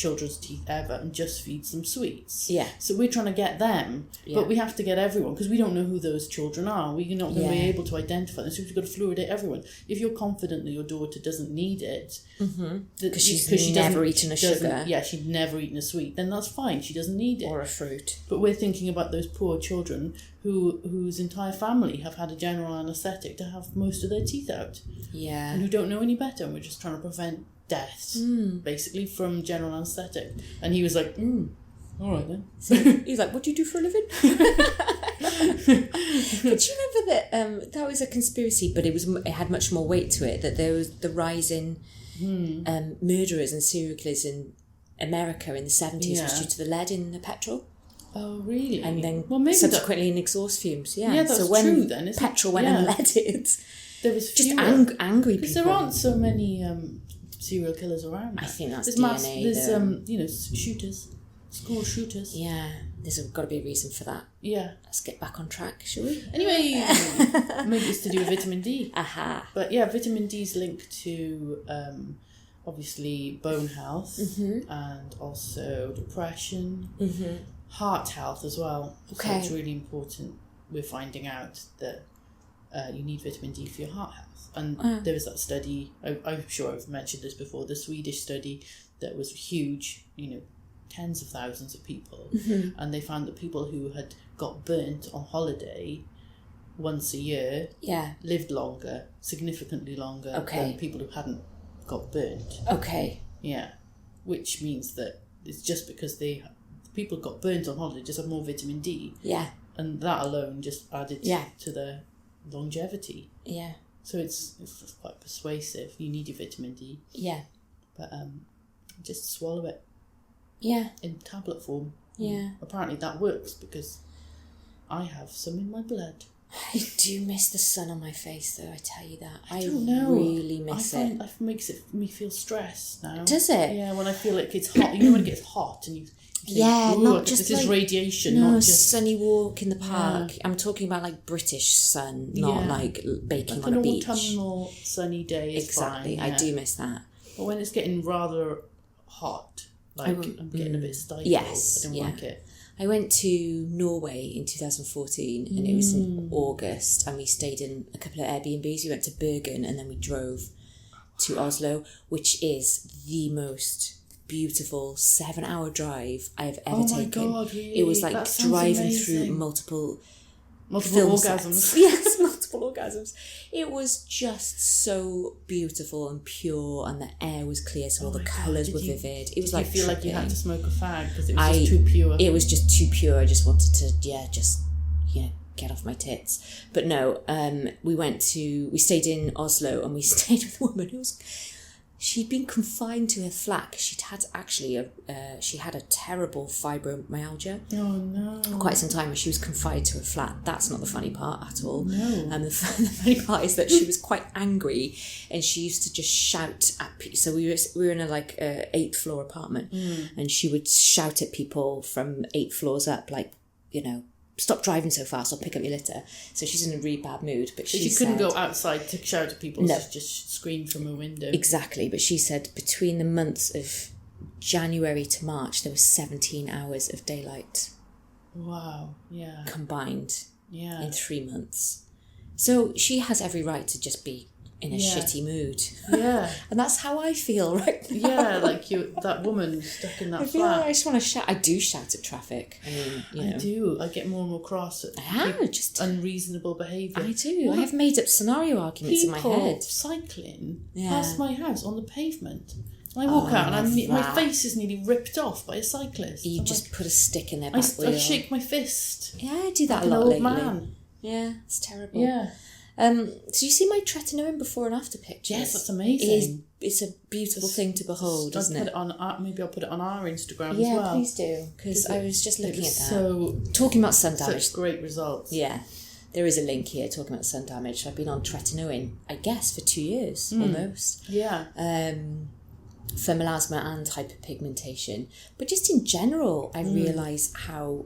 children's teeth ever and just feeds them sweets. Yeah. So we're trying to get them, but we have to get everyone because we don't know who those children are. We're not going to be able to identify them. So we've got to fluoridate everyone. If you're confident that your daughter doesn't need it, because she's never eaten a sugar. Yeah, she'd never eaten a sweet, then that's fine. She doesn't need it. Or a fruit. But we're thinking about those poor children whose entire family have had a general anaesthetic to have most of their teeth out. Yeah. And who don't know any better. And we're just trying to prevent deaths, basically, from general anaesthetic. And he was like, all right then. So he's like, what do you do for a living? But do you remember that that was a conspiracy, but it had much more weight to it, that there was the rise in murderers and serial killers in America in the 70s was due to the lead in the petrol. Oh, really? And then maybe subsequently in exhaust fumes. Yeah, that's so when true then, isn't petrol it? went unleaded, there was just fewer. angry people. Because there aren't so many serial killers around. I think that's there's DNA. There's shooters, school shooters. Yeah, there's got to be a reason for that. Yeah. Let's get back on track, shall we? Anyway, maybe it's to do with vitamin D. Aha. But yeah, vitamin D is linked to obviously bone health and also depression, heart health as well. Okay. So it's really important. We're finding out that you need vitamin D for your heart health. And there was that study, I'm sure I've mentioned this before, the Swedish study that was huge, tens of thousands of people. And they found that people who had got burnt on holiday once a year lived longer, significantly longer than people who hadn't got burnt. Okay. Yeah. Which means that it's just because people got burnt on holiday just have more vitamin D. Yeah. And that alone just added to their longevity. Yeah. So it's quite persuasive. You need your vitamin D. Yeah. But just swallow it. Yeah. In tablet form. Yeah. Apparently that works because I have some in my blood. I do miss the sun on my face, though, I tell you that. I don't know. Really miss it. It makes me feel stressed now. Does it? Yeah, when I feel like it's hot. When it gets hot and you think, not just this is radiation, no, not just sunny walk in the park. Yeah. I'm talking about like British sun, not like baking on a beach. An autumnal sunny day is exactly. fine. I do miss that. But when it's getting rather hot, I'm getting a bit stifled. Yes, I don't like it. I went to Norway in 2014 and it was in August, and we stayed in a couple of Airbnbs. We went to Bergen and then we drove to Oslo, which is the most beautiful 7-hour drive I have ever taken. Oh my God, really? It was like driving amazing. Through multiple orgasms. Sets. Yes, multiple orgasms. It was just so beautiful and pure, and the air was clear, so all the colours were vivid. It was like you feel like you had to smoke a fag because it was just too pure. It was just too pure. I just wanted to, get off my tits. But no, we stayed in Oslo, and we stayed with a woman who was. She'd been confined to her flat. She'd had she had a terrible fibromyalgia. Oh no! For quite some time, and she was confined to her flat. That's not the funny part at all. No. And the funny part is that she was quite angry, and she used to just shout at people. So we were in a 8th floor apartment, and she would shout at people from 8 floors up, stop driving so fast or pick up your litter. So she's in a really bad mood. But she couldn't go outside to shout at people. No. She just screamed from a window. Exactly. But she said between the months of January to March, there was 17 hours of daylight. Wow. Yeah. Combined. Yeah. In 3 months. So she has every right to just be in a shitty mood. Yeah. And that's how I feel right now. Yeah, like that woman stuck in that I feel flat. like I just want to shout. I do shout at traffic. I mean, I do. I get more and more cross at just unreasonable behaviour. I do. I have made up scenario arguments in my head. Cycling past my house on the pavement. And I walk out and my face is nearly ripped off by a cyclist. You just put a stick in their back wheel. I shake my fist. Yeah, I do that like a lot an old lately. Man. Yeah, it's terrible. Yeah. So you see my tretinoin before and after pictures? Yes, that's amazing. It's a beautiful thing to behold, isn't it? Maybe I'll put it on our Instagram as well. Yeah, please do, because I was just looking at that. So talking about sun damage. Such great results. Yeah, there is a link here talking about sun damage. So I've been on tretinoin, I guess, for 2 years almost. Yeah. For melasma and hyperpigmentation, but just in general, I realised how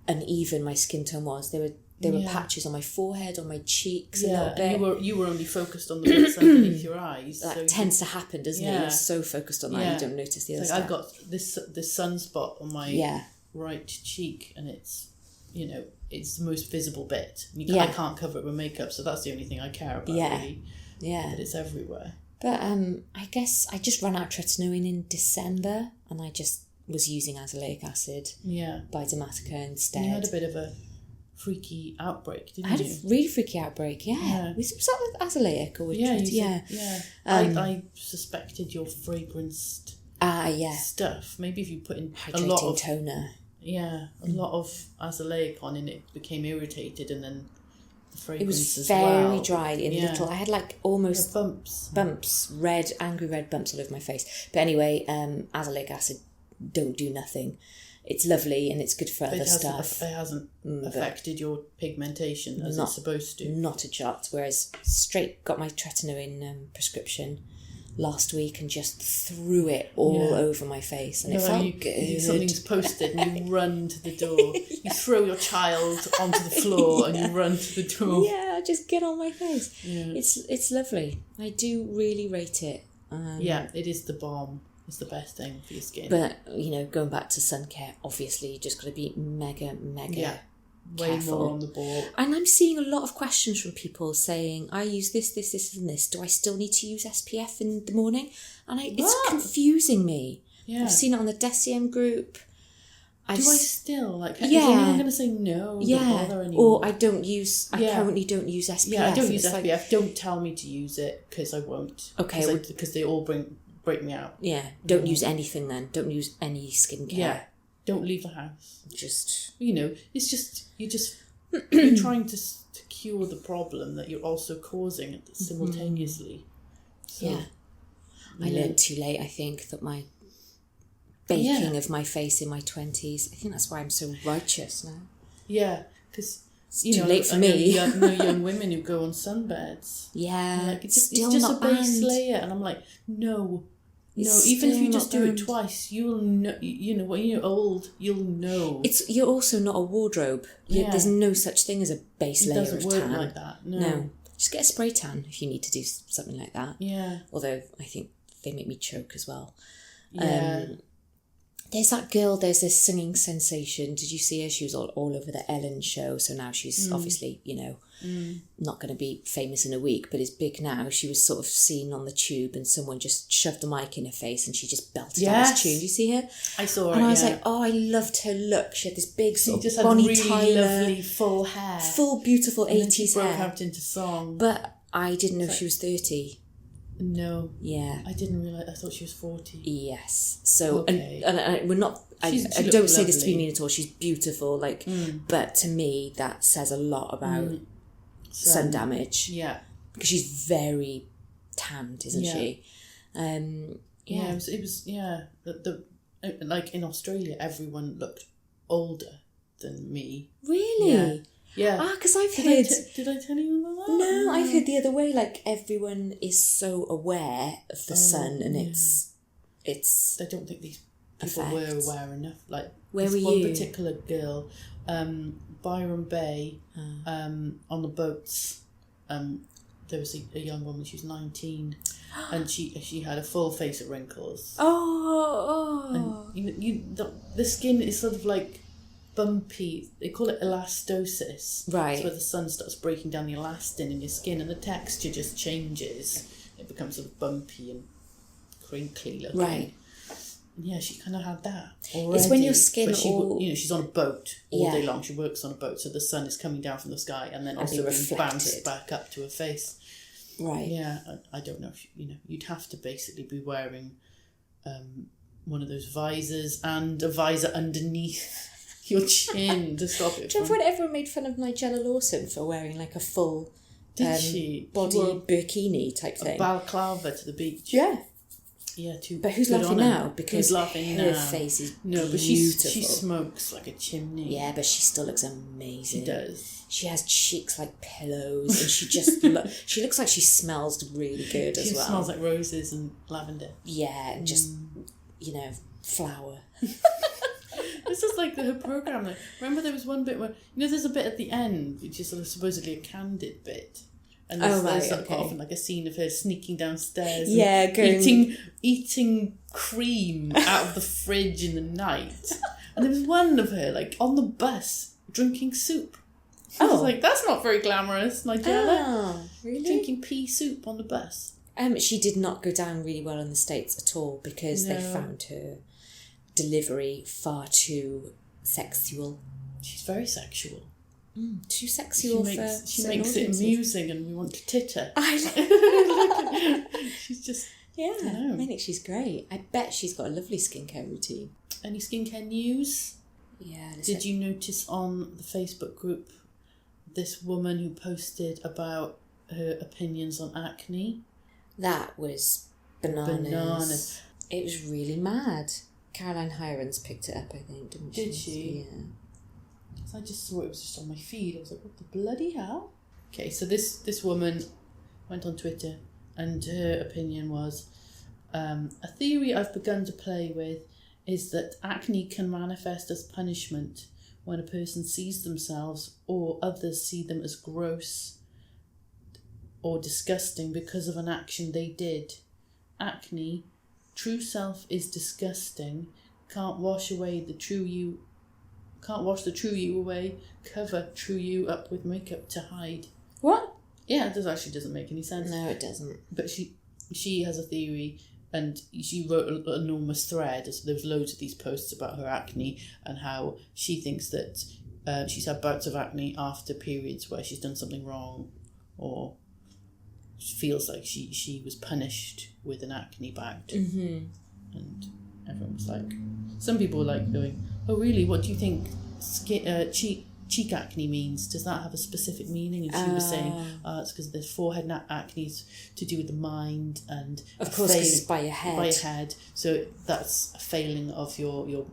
uneven my skin tone was. There were there were patches on my forehead, on my cheeks a little bit. And you were only focused on the bits underneath your eyes. That tends to happen, doesn't it? You're so focused on that, you don't notice the other stuff. I've got this sunspot on my right cheek, and it's, you know, it's the most visible bit. I can't cover it with makeup, so that's the only thing I care about, really. Yeah. But it's everywhere. But I guess I just ran out of tretinoin in December, and I just was using azelaic acid by Dermatica instead. You had a bit of a freaky outbreak, didn't you? I had a really freaky outbreak, Was that with azelaic or with I suspected your fragranced stuff. Maybe if you put in hydrating a lot of toner. Yeah, a lot of azelaic on, and it became irritated, and then the fragrance it was very dry in little. I had like almost bumps, red, angry red bumps all over my face. But anyway, azelaic acid don't do nothing. It's lovely and it's good for other stuff. It hasn't affected your pigmentation as it's supposed to. Not a jot. Whereas straight got my tretinoin prescription last week and just threw it all over my face, and it felt good. Something's posted and you run to the door. You throw your child onto the floor and you run to the door. Yeah, just get on my face. Yeah. It's lovely. I do really rate it. It is the bomb. It's the best thing for your skin. But, you know, going back to sun care, obviously you just got to be mega way careful. More on the ball. And I'm seeing a lot of questions from people saying, I use this and this. Do I still need to use SPF in the morning? And it's confusing me. Yeah. I've seen it on the DECIEM group. Do I still? Is anyone going to say no? Yeah. Or I currently don't use SPF. Yeah, I don't use SPF. Don't tell me to use it, because I won't. Okay. Because they all break me out. Yeah. Don't use anything then. Don't use any skincare. Yeah. Don't leave the house. Just, you know, it's just you're trying to cure the problem that you're also causing simultaneously. So, I learned too late, I think, that my baking of my face in my 20s, I think that's why I'm so righteous now. Yeah, because it's too late for me. You know young women who go on sunbeds. Yeah, like, it's just a base layer, and I'm like, no, even if you just do it twice, you'll know. You know, when you're old, you'll know. You're also not a wardrobe. There's no such thing as a base layer of tan. It doesn't work like that. No, just get a spray tan if you need to do something like that. Yeah. Although I think they make me choke as well. Yeah. There's that girl, there's this singing sensation. Did you see her? She was all over the Ellen show. So now she's obviously, you know, not going to be famous in a week, but is big now. She was sort of seen on the tube and someone just shoved a mic in her face and she just belted out this tune. Did you see her? I saw her, and I was like, I loved her look. She had this big sort of Bonnie really Tyler, lovely full hair. Full, beautiful and 80s then she broke hair. out into song. But I didn't know she was 30. No. Yeah. I didn't realise. I thought she was 40. Yes. So, okay. and we're not... I don't say this to be mean at all. She's beautiful. But to me, that says a lot about sun damage. Yeah. Because she's very tanned, isn't she? It was like in Australia, everyone looked older than me. Really? Yeah. Because I've heard... Did I tell you about that? No, I've heard the other way. Like, everyone is so aware of the sun and it's... I don't think these people were aware enough. Like, where were one you? particular girl, Byron Bay, on the boats, there was a young woman, she was 19, and she had a full face of wrinkles. And the skin is sort of like bumpy. They call it elastosis. Right. It's where the sun starts breaking down the elastin in your skin and the texture just changes. It becomes sort of bumpy and crinkly looking. Right. Yeah, she kind of had that already. It's when your skin she's on a boat all day long. She works on a boat, so the sun is coming down from the sky and then also being bounced back up to her face. Right. Yeah, I don't know if you'd have to basically be wearing one of those visors and a visor underneath your chin to stop it. Do you remember when everyone made fun of Nigella Lawson for wearing like a full body bikini type thing? A balaclava to the beach. Yeah. Yeah, but who's laughing now? Because her face is beautiful. But she smokes like a chimney. Yeah, but she still looks amazing. She does. She has cheeks like pillows, and she just she looks like she smells really good as well. She smells like roses and lavender. Yeah, just flower. This is like her program. Remember there was one bit where, there's a bit at the end, which is sort of supposedly a candid bit. And there's often like a scene of her sneaking downstairs and eating cream out of the fridge in the night. And there was one of her like on the bus drinking soup. I was like, that's not very glamorous, Nigella. Oh, really? Drinking pea soup on the bus. She did not go down really well in the States at all because they found her delivery far too sexual. She's very sexual. Too sexual she makes it amusing and we want to tit her. She's just... Yeah, I think she's great. I bet she's got a lovely skincare routine. Any skincare news? Yeah. Did you notice on the Facebook group this woman who posted about her opinions on acne? That was bananas. It was really mad. Caroline Hirons picked it up, I think, didn't she? Did she? Yeah. I just saw it was just on my feed. I was like, what the bloody hell? Okay, so this woman went on Twitter and her opinion was, a theory I've begun to play with is that acne can manifest as punishment when a person sees themselves or others see them as gross or disgusting because of an action they did. Acne, true self is disgusting, can't wash the true you away, cover true you up with makeup to hide. What? Yeah, it actually doesn't make any sense. No, it doesn't. But she has a theory, and she wrote an enormous thread. So there was loads of these posts about her acne and how she thinks that she's had bouts of acne after periods where she's done something wrong, or feels like she was punished with an acne bout. Mm-hmm. And everyone was like, some people were like going, oh really, what do you think cheek acne means? Does that have a specific meaning? And she was saying, it's because there's forehead acne to do with the mind, and of course, because it's by your head. So that's a failing of your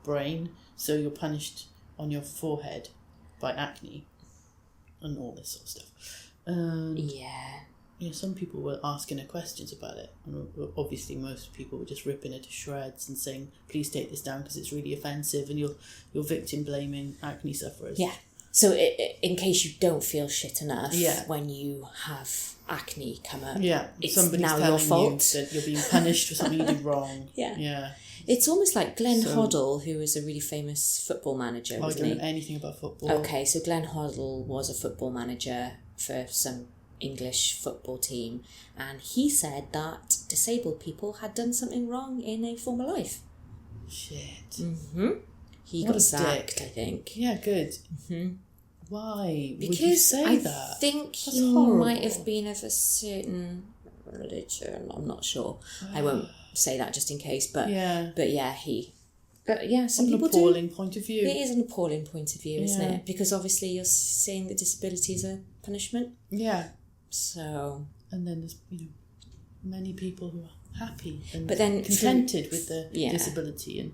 brain. So you're punished on your forehead by acne and all this sort of stuff. Some people were asking her questions about it, and obviously most people were just ripping her to shreds and saying, please take this down because it's really offensive and you're victim blaming acne sufferers. Yeah. So in case you don't feel shit enough when you have acne come up, it's somebody's now your fault. You that you're being punished for something you did wrong. Yeah. It's almost like Glenn Hoddle, who was a really famous football manager, wasn't he? I don't know anything about football. Okay, so Glenn Hoddle was a football manager for some English football team, and he said that disabled people had done something wrong in a former life. Shit. Mm-hmm. He got sacked, I think. Yeah, good. Mm-hmm. Why because would you say that? I think he might have been of a certain religion. I'm not sure. I won't say that just in case, but some people do. An appalling point of view. It is an appalling point of view, isn't it? Because obviously you're saying that disability is a punishment. Yeah. So. And then there's many people who are happy and contented with their disability and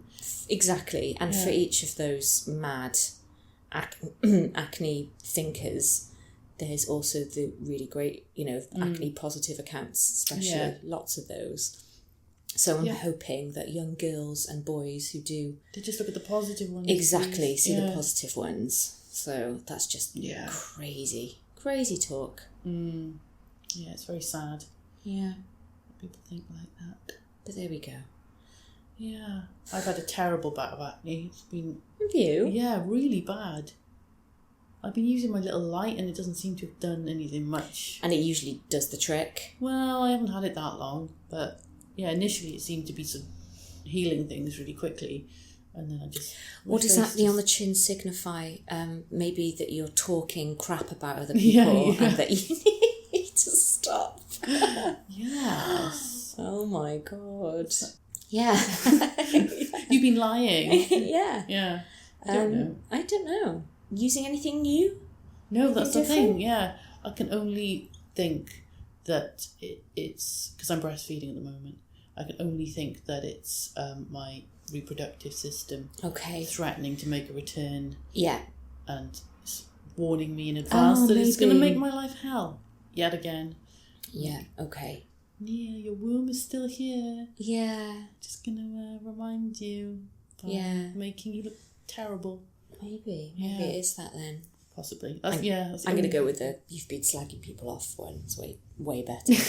exactly. And for each of those mad acne thinkers, there's also the really great, acne positive accounts, especially lots of those. So I'm hoping that young girls and boys who do... They just look at the positive ones. Exactly, see the positive ones. So that's just crazy talk. Mm. Yeah, it's very sad. Yeah. People think like that. But there we go. Yeah. I've had a terrible bout of acne. It's been... Have you? Yeah, really bad. I've been using my little light and it doesn't seem to have done anything much. And it usually does the trick. Well, I haven't had it that long, but yeah, initially it seemed to be sort of healing things really quickly. And then I just... What does that on the chin signify? Maybe that you're talking crap about other people and that you need to stop. Yes. Oh my God. Yeah. You've been lying. Yeah. Yeah. I don't know. Using anything new? No, that's the thing. Yeah. I can only think that it's... Because I'm breastfeeding at the moment. I can only think that it's my reproductive system threatening to make a return. Yeah. And it's warning me in advance that it's going to make my life hell. Yet again. Yeah, okay. Yeah, your womb is still here. Yeah. Just going to remind you making you look terrible. Maybe it is that then. Possibly. I'm going to go with you've been slagging people off one. It's way better.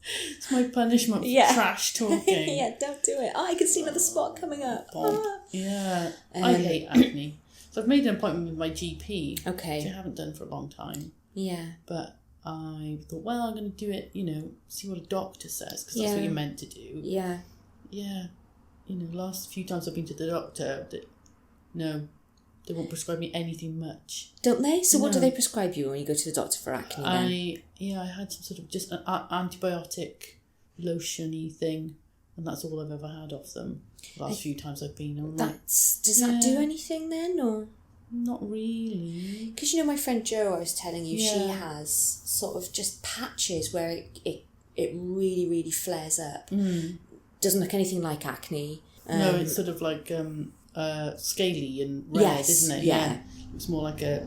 It's my punishment for trash talking. Yeah, don't do it. I can see another spot coming up. Yeah. I hate acne. So I've made an appointment with my GP. Okay. Which I haven't done for a long time. Yeah. But I thought, well, I'm going to do it, see what a doctor says, because that's what you're meant to do. Yeah. Yeah. Last few times I've been to the doctor, they won't prescribe me anything much. Don't they? So what do they prescribe you when you go to the doctor for acne then? I had some sort of just an antibiotic lotion-y thing, and that's all I've ever had off them the last few times I've been. Does that do anything then, or? Not really. Because my friend Jo, I was telling you, she has sort of just patches where it really, really flares up. Doesn't look anything like acne. No, it's sort of like scaly and red, isn't it? Yeah. It's more like a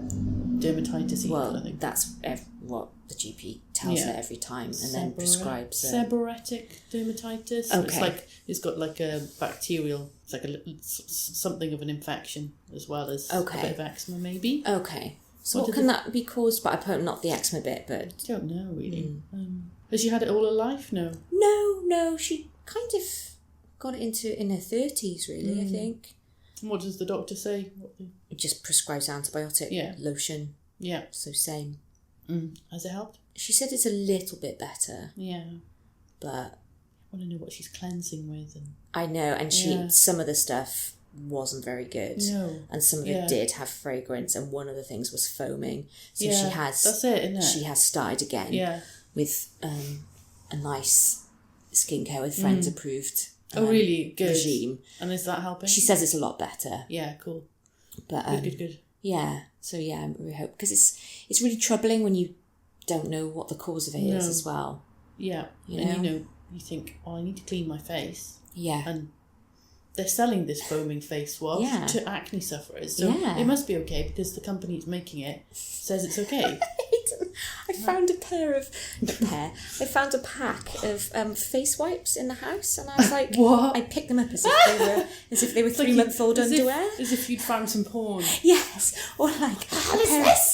dermatitis. Well, I think that's what the GP tells her every time, and then prescribes seborrheic dermatitis. So okay. It's got like a bacterial. It's like something of an infection as well as a bit of eczema, maybe. Okay. So what can that be caused by? Not the eczema bit, but I don't know really. Has she had it all her life? No. No. She kind of got it in her 30s, really. I think. And what does the doctor say? It just prescribes antibiotic lotion. Yeah. So same. Has it helped? She said it's a little bit better. Yeah. But I want to know what she's cleansing with. I know, and some of the stuff wasn't very good. No. And some of it did have fragrance, and one of the things was foaming. So she has... That's it, isn't it? She has started again with a nice skincare with Friends approved really? Good. regime. And is that helping? She says it's a lot better. Yeah, cool. But good. Yeah. So we hope, because it's really troubling when you don't know what the cause of it is as well. Yeah. You think, I need to clean my face. Yeah. And they're selling this foaming face wash to acne sufferers. So it must be okay, because the company that's making it says it's okay. I found I found a pack of face wipes in the house, and I was like, what? I picked them up as if they were 3-month-old underwear. As if you'd found some porn. Yes. Or like a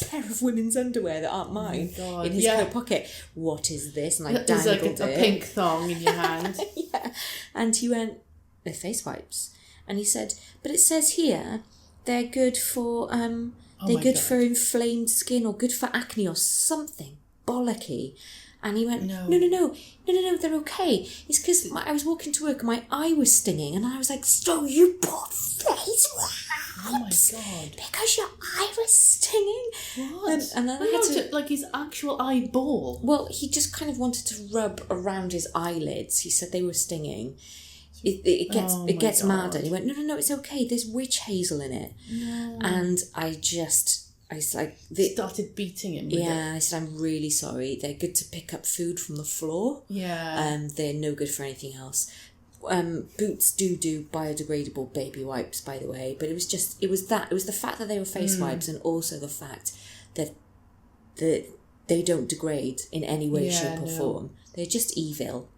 pair of women's underwear that aren't mine in his coat pocket. What is this? And I dangled it. There's like a pink thong in your hand. Yeah. And he went, they're face wipes. And he said, but it says here they're good for for inflamed skin, or good for acne, or something bollocky. And he went, no, they're okay. It's because I was walking to work and my eye was stinging, and I was like, so you bought face wipes? Oh my God. Because your eye was stinging? What? And then I had to... Like his actual eyeball? Well, he just kind of wanted to rub around his eyelids. He said they were stinging. It gets madder. And he went, no, it's okay. There's witch hazel in it. No. And I was like... started beating him with it. I said, I'm really sorry. They're good to pick up food from the floor. Yeah. They're no good for anything else. Boots do biodegradable baby wipes, by the way. But it was the fact that they were face wipes, and also the fact that they don't degrade in any way, shape or form. They're just evil.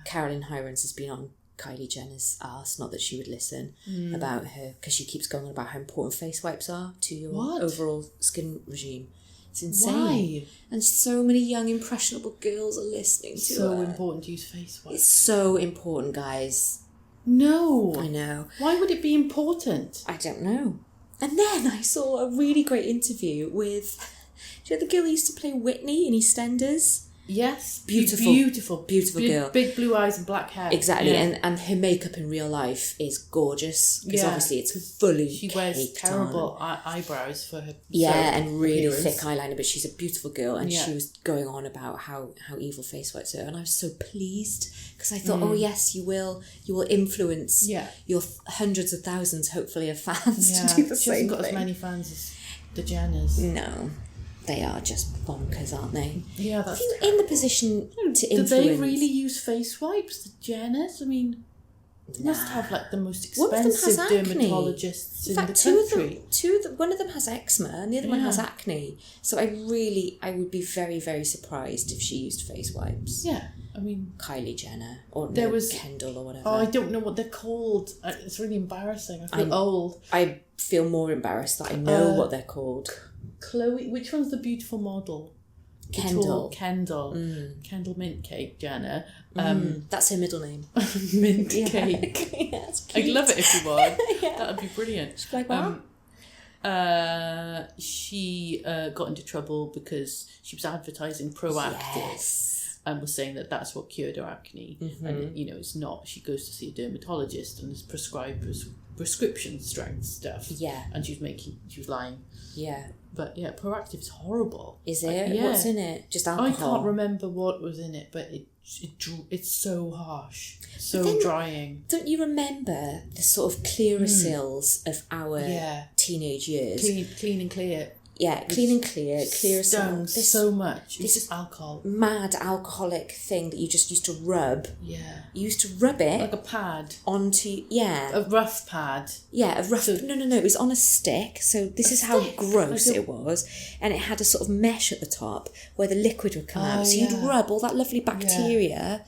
Carolyn Hirons has been on Kylie Jenner's arse, not that she would listen, about her, because she keeps going on about how important face wipes are to your overall skin regime. It's insane. Why? And so many young impressionable girls are listening to so her. important to use face wipes. It's so important, guys. No. I know. Why would it be important? I don't know. And then I saw a really great interview with, do you know the girl who used to play Whitney in EastEnders? Yes. Beautiful girl. Big blue eyes and black hair. Exactly. Yeah. And her makeup in real life is gorgeous, because obviously it's fully She wears terrible eyebrows for her and really thick eyeliner, but she's a beautiful girl, and she was going on about how evil face wipes are, and I was so pleased, because I thought, oh yes, you will influence your hundreds of thousands, hopefully, of fans to do the same thing. She hasn't got as many fans as the Jenners. No. They are just bonkers, aren't they? Yeah, that's in the position to influence. Do they really use face wipes, the Jenners? I mean, They must have like the most One of them has expensive acne. dermatologists In in fact, the country. one of them has eczema and the other one has acne. So I would be very, very surprised if she used face wipes. Yeah, I mean... Kylie Jenner or Kendall or whatever. Oh, I don't know what they're called. It's really embarrassing. I feel old. I feel more embarrassed that I know what they're called. Chloe, which one's the beautiful model? Kendall. Kendall Mint Cake Jenner. That's her middle name. Mint Cake. Yeah, that's I'd cute. love it if you would. Yeah. That would be brilliant. She's like, what? She got into trouble because she was advertising Proactive and was saying that that's what cured her acne. And, it's not. She goes to see a dermatologist and is prescribed prescription strength stuff. Yeah. And she was lying. Yeah. But yeah, Proactive is horrible. Is it? Yeah. What's in it? Just alcohol? I can't remember what was in it, but it's so harsh, so drying. Don't you remember the sort of clearasil of our teenage years? Clean and clear. Yeah, clean and clear as stung so much. This is alcohol. Mad alcoholic thing that you just used to rub. Yeah. You used to rub it like a pad onto a rough pad. Yeah, a rough. So, no. It was on a stick. So this is how gross it was, and it had a sort of mesh at the top where the liquid would come out. So you'd rub all that lovely bacteria